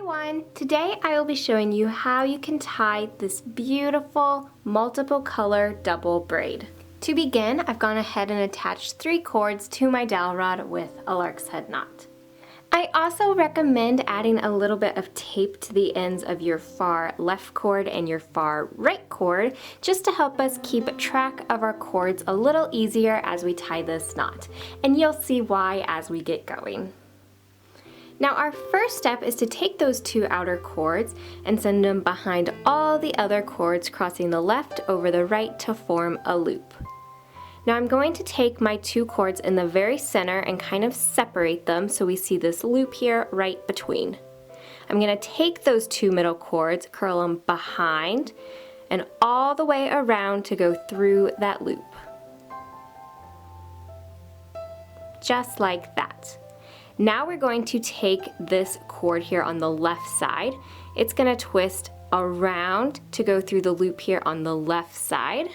everyone! Today I will be showing you how you can tie this beautiful multiple color double braid. To begin, I've gone ahead and attached 3 cords to my dowel rod with a lark's head knot. I also recommend adding a little bit of tape to the ends of your far left cord and your far right cord just to help us keep track of our cords a little easier as we tie this knot. And you'll see why as we get going. Now our first step is to take those 2 outer cords and send them behind all the other cords, crossing the left over the right to form a loop. Now I'm going to take my 2 cords in the very center and kind of separate them so we see this loop here right between. I'm going to take those 2 middle cords, curl them behind and all the way around to go through that loop. Just like that. Now we're going to take this cord here on the left side. It's going to twist around to go through the loop here on the left side.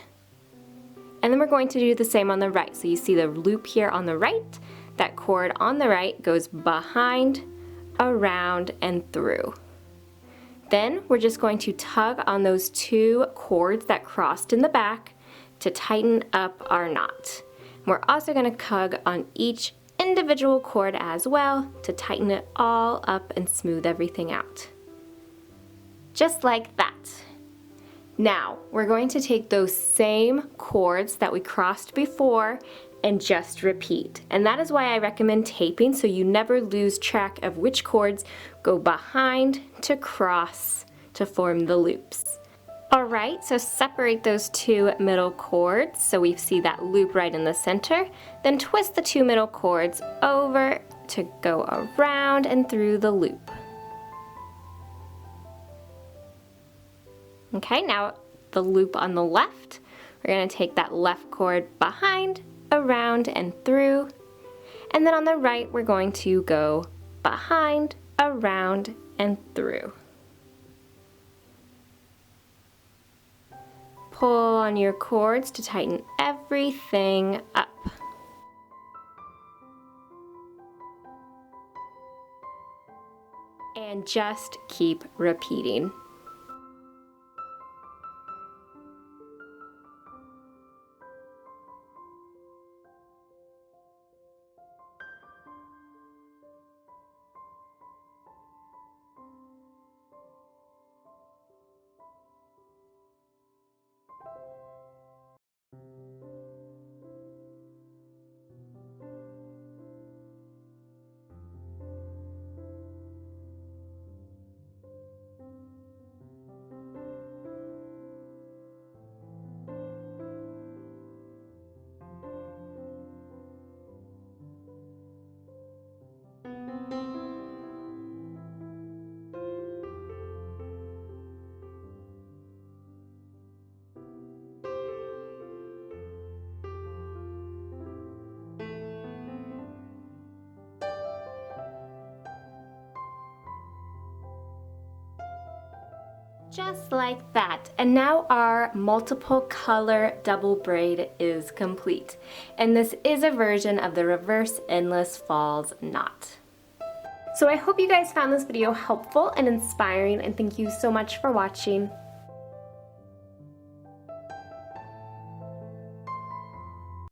And then we're going to do the same on the right. So you see the loop here on the right. That cord on the right goes behind, around, and through. Then we're just going to tug on those 2 cords that crossed in the back to tighten up our knot. We're also going to tug on each individual cord as well to tighten it all up and smooth everything out. Just like that. Now we're going to take those same cords that we crossed before and just repeat. And that is why I recommend taping, so you never lose track of which cords go behind to cross to form the loops. Alright, so separate those 2 middle cords so we see that loop right in the center. Then twist the 2 middle cords over to go around and through the loop. Okay, now the loop on the left, we're going to take that left cord behind, around, and through. And then on the right, we're going to go behind, around, and through. Pull on your cords to tighten everything up. And just keep repeating. Just like that. And now our multiple color double braid is complete. And this is a version of the reverse endless falls knot. So I hope you guys found this video helpful and inspiring, and thank you so much for watching.